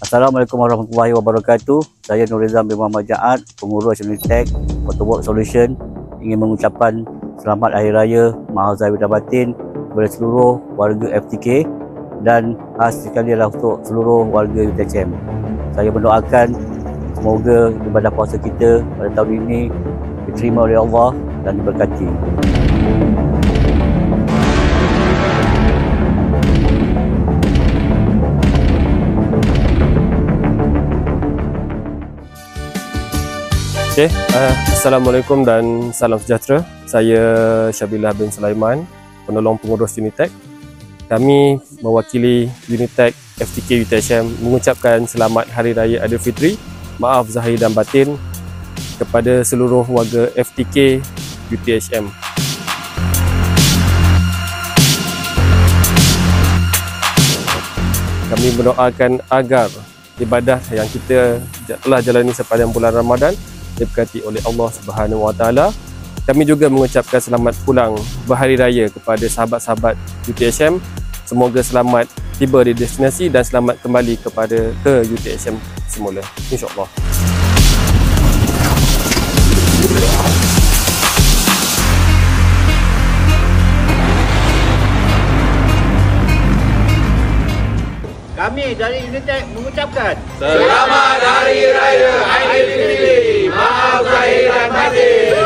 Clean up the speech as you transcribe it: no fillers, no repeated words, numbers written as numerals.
Assalamualaikum warahmatullahi wabarakatuh. Saya Nurizam bin Muhammad Jaad, pengurus Unitech Motorwork Solution, ingin mengucapkan selamat Hari Raya Mahal Zahir dan Batin kepada seluruh warga FTK dan khas sekali adalah untuk seluruh warga UTHM. Saya mendoakan semoga ibadah puasa kita pada tahun ini diterima oleh Allah dan diberkati. Assalamualaikum dan salam sejahtera. Saya Syabilah bin Sulaiman, penolong pengurus Unitech. Kami mewakili Unitech FTK UTHM mengucapkan selamat Hari Raya Aidilfitri, maaf zahir dan batin kepada seluruh warga FTK UTHM. Kami mendoakan agar ibadah yang kita telah jalani sepanjang bulan Ramadan diberkati oleh Allah Subhanahu Wa Taala. Kami juga mengucapkan selamat pulang berhari raya kepada sahabat-sahabat UTHM. Semoga selamat tiba di destinasi dan selamat kembali ke UTHM semula, insya-Allah. Kami dari Unitech mengucapkan Selamat Hari Raya Aidilfitri, maaf zahir dan batin.